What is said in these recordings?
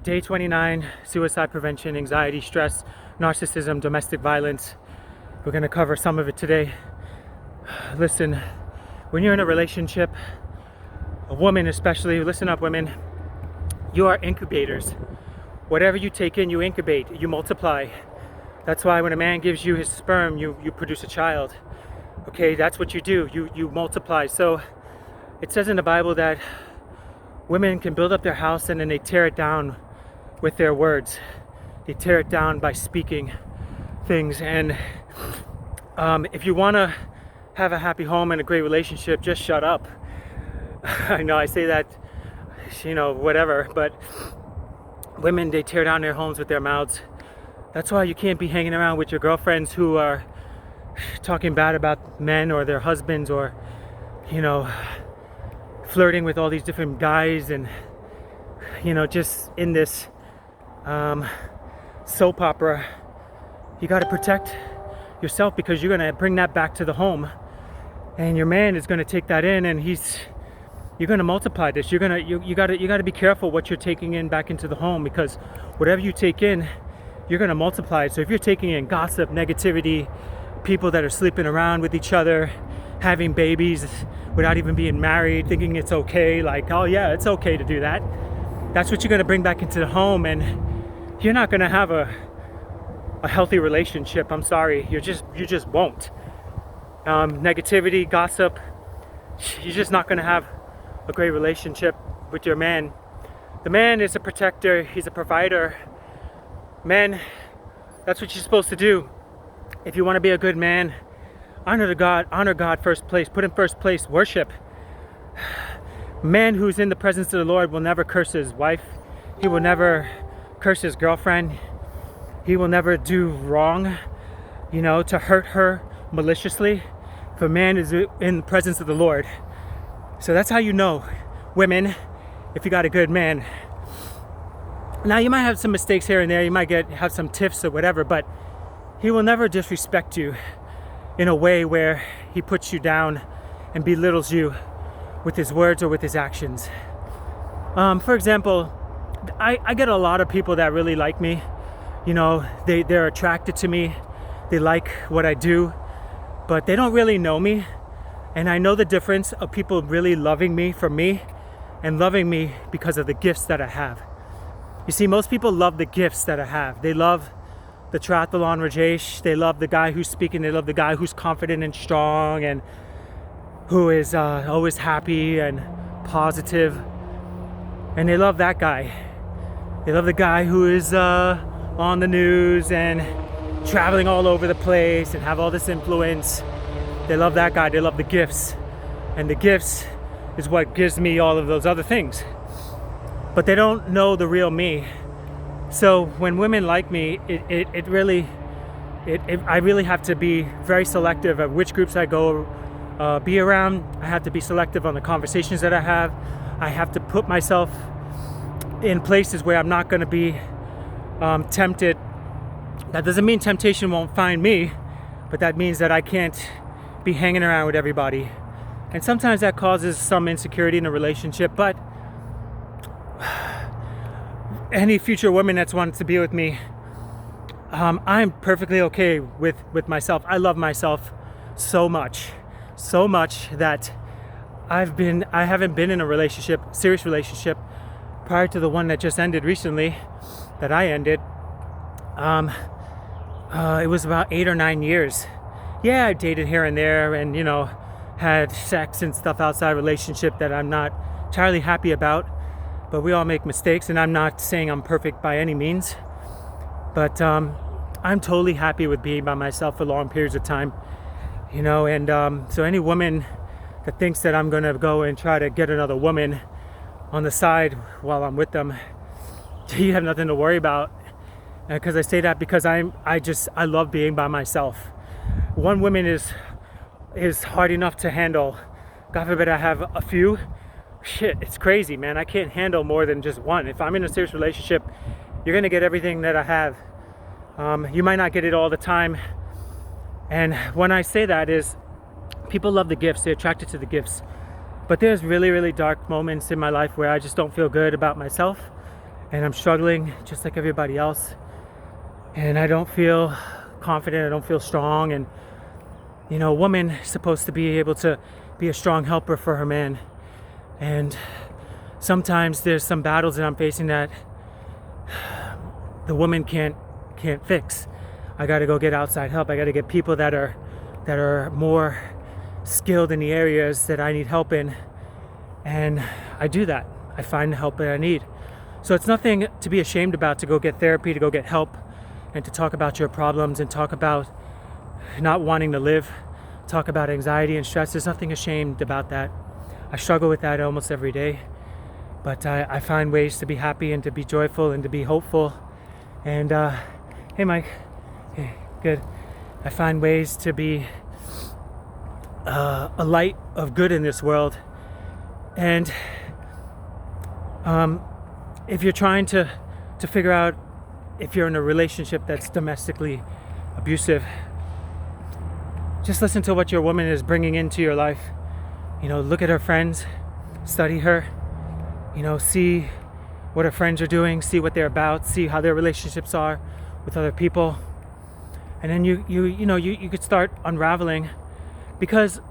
Day 29, suicide prevention, anxiety, stress, narcissism, domestic violence. We're going to cover some of it today. Listen, when you're in a relationship, a woman especially, listen up women, you are incubators. Whatever you take in, you incubate, you multiply. That's why when a man gives you his sperm, you produce a child. Okay, that's what you do, you multiply. So it says in the Bible that women can build up their house and then they tear it down with their words. They tear it down by speaking things. And if you want to have a happy home and a great relationship, just shut up. I know I say that, whatever, but women, they tear down their homes with their mouths. That's why you can't be hanging around with your girlfriends who are talking bad about men or their husbands, or flirting with all these different guys, and just in this soap opera. You got to protect yourself, because you're going to bring that back to the home, and your man is going to take that in, and you're going to multiply this. You got to be careful what you're taking in back into the home, because whatever you take in, you're going to multiply it. So if you're taking in gossip, negativity, people that are sleeping around with each other, having babies without even being married, thinking it's okay, like, oh yeah, it's okay to do that, that's what you're going to bring back into the home, and you're not going to have a healthy relationship. I'm sorry, you just won't. Negativity, gossip, you're just not going to have a great relationship with your man. The man is a protector, he's a provider. Men, that's what you're supposed to do. If you want to be a good man, honor God first place, put in first place, worship. Man who's in the presence of the Lord will never curse his wife, he will never curse his girlfriend, he will never do wrong, to hurt her maliciously. For man is in the presence of the Lord. So that's how you know, women, if you got a good man. Now you might have some mistakes here and there, you might have some tiffs or whatever, but he will never disrespect you in a way where he puts you down and belittles you with his words or with his actions. For example, I get a lot of people that really like me. They're attracted to me, they like what I do, but they don't really know me. And I know the difference of people really loving me for me and loving me because of the gifts that I have. You see, most people love the gifts that I have. They love the triathlon Rajesh, they love the guy who's speaking, they love the guy who's confident and strong and who is always happy and positive. And they love that guy. They love the guy who is on the news and traveling all over the place and have all this influence. They love that guy, they love the gifts. And the gifts is what gives me all of those other things. But they don't know the real me. So when women like me, I really have to be very selective of which groups I go be around. I have to be selective on the conversations that I have. I have to put myself in places where I'm not going to be tempted. That doesn't mean temptation won't find me, but that means that I can't be hanging around with everybody. And sometimes that causes some insecurity in a relationship, but any future woman that's wanted to be with me, I'm perfectly okay with myself. I love myself so much that I haven't been in a serious relationship prior to the one that just ended recently, that I ended. It was about 8 or 9 years. Yeah, I dated here and there, and had sex and stuff outside relationship that I'm not entirely happy about. But we all make mistakes, and I'm not saying I'm perfect by any means. But I'm totally happy with being by myself for long periods of time. So any woman that thinks that I'm gonna go and try to get another woman on the side while I'm with them, you have nothing to worry about. Because I say that because I love being by myself. One woman is hard enough to handle. God forbid I have a few. Shit, it's crazy, man. I can't handle more than just one. If I'm in a serious relationship, you're gonna get everything that I have. You might not get it all the time. And when I say that is, people love the gifts, they're attracted to the gifts. But there's really, really dark moments in my life where I just don't feel good about myself. and I'm struggling just like everybody else, and I don't feel confident, I don't feel strong. And a woman is supposed to be able to be a strong helper for her man, and sometimes there's some battles that I'm facing that the woman can't fix. I got to go get outside help. I got to get people that are more skilled in the areas that I need help in, and I do that. I find the help that I need. So it's nothing to be ashamed about, to go get therapy, to go get help, and to talk about your problems and talk about not wanting to live, talk about anxiety and stress. There's nothing ashamed about that. I struggle with that almost every day, but I find ways to be happy and to be joyful and to be hopeful. And hey Mike, hey, good. I find ways to be a light of good in this world. And if you're trying to figure out if you're in a relationship that's domestically abusive, just listen to what your woman is bringing into your life. Look at her friends, study her, see what her friends are doing, see what they're about, see how their relationships are with other people. And then you could start unraveling, because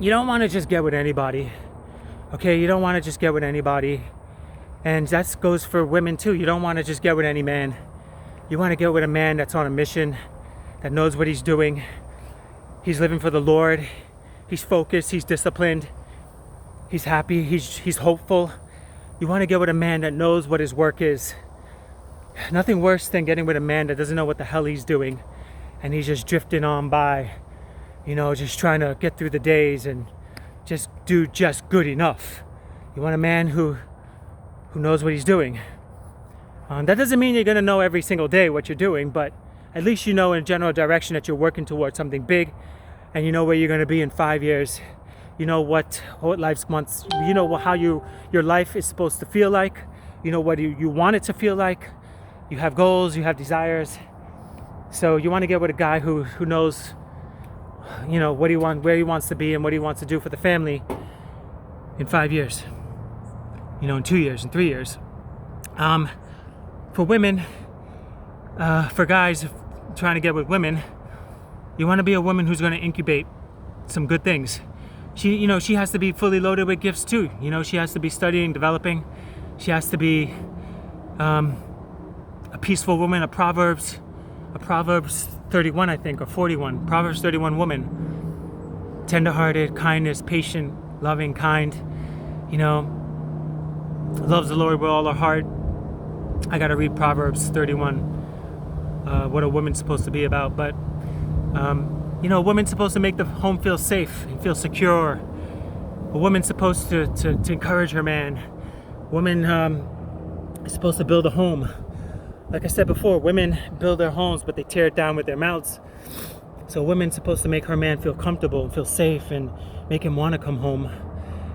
you don't want to just get with anybody. Okay, you don't want to just get with anybody. And that goes for women too. You don't want to just get with any man. You want to get with a man that's on a mission, that knows what he's doing. He's living for the Lord. He's focused, he's disciplined, he's happy, he's hopeful. You want to get with a man that knows what his work is. Nothing worse than getting with a man that doesn't know what the hell he's doing, and he's just drifting on by, just trying to get through the days and just do just good enough. You want a man who knows what he's doing. That doesn't mean you're going to know every single day what you're doing, but at least in a general direction that you're working towards something big, and you know where you're going to be in 5 years. You know what life's months. You know how your life is supposed to feel like. You know what you want it to feel like. You have goals, you have desires. So you want to get with a guy who knows, what he wants, where he wants to be, and what he wants to do for the family in 5 years. In 2 years, in 3 years. For women, for guys trying to get with women, you want to be a woman who's going to incubate some good things. She has to be fully loaded with gifts too. She has to be studying, developing. She has to be a peaceful woman, a Proverbs 31, I think, or 41. Proverbs 31 woman. Tender-hearted, kindness, patient, loving, kind. Loves the Lord with all her heart. I got to read Proverbs 31, what a woman's supposed to be about. But a woman's supposed to make the home feel safe and feel secure. A woman's supposed to encourage her man. A woman is supposed to build a home. Like I said before, women build their homes, but they tear it down with their mouths. So a woman's supposed to make her man feel comfortable and feel safe and make him want to come home,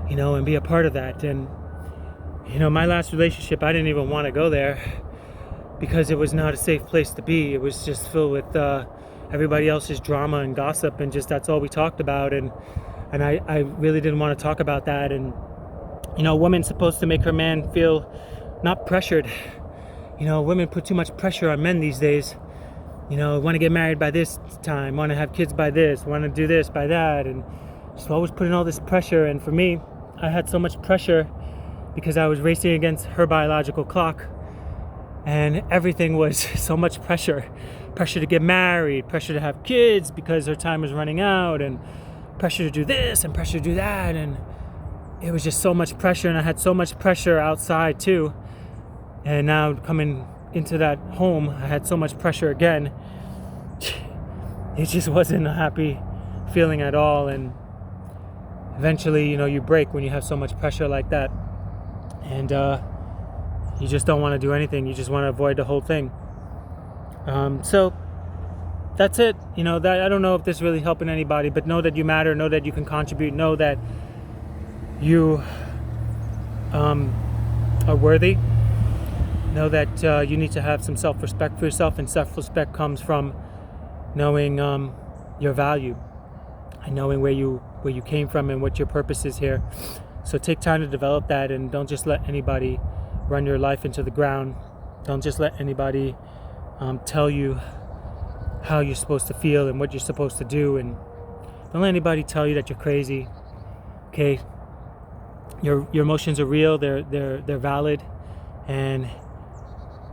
and be a part of that. And, my last relationship, I didn't even want to go there because it was not a safe place to be. It was just filled with everybody else's drama and gossip, and just that's all we talked about. And I really didn't want to talk about that. And a woman's supposed to make her man feel not pressured. Women put too much pressure on men these days. Want to get married by this time, want to have kids by this, want to do this by that, and just always putting all this pressure. And for me, I had so much pressure because I was racing against her biological clock, and everything was so much pressure to get married, pressure to have kids because her time was running out, and pressure to do this and pressure to do that. And it was just so much pressure, and I had so much pressure outside too. And now coming into that home, I had so much pressure again. It just wasn't a happy feeling at all. And eventually, you break when you have so much pressure like that. And you just don't want to do anything. You just want to avoid the whole thing. So that's it. That I don't know if this is really helping anybody, but know that you matter. Know that you can contribute. Know that you are worthy. Know that you need to have some self-respect for yourself, and self-respect comes from knowing your value and knowing where you came from and what your purpose is here. So take time to develop that, and don't just let anybody run your life into the ground. Don't just let anybody tell you how you're supposed to feel and what you're supposed to do, and don't let anybody tell you that you're crazy. Okay, your emotions are real. They're valid, and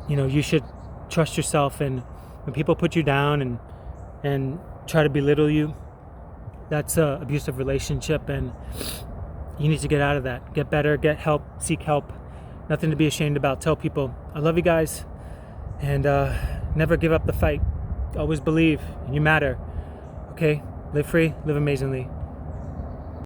you should trust yourself. And when people put you down and try to belittle you, that's a abusive relationship, and you need to get out of that. Get better, get help, seek help. Nothing to be ashamed about. Tell people, I love you guys, and never give up the fight. Always believe, and you matter. Okay? Live free, live amazingly.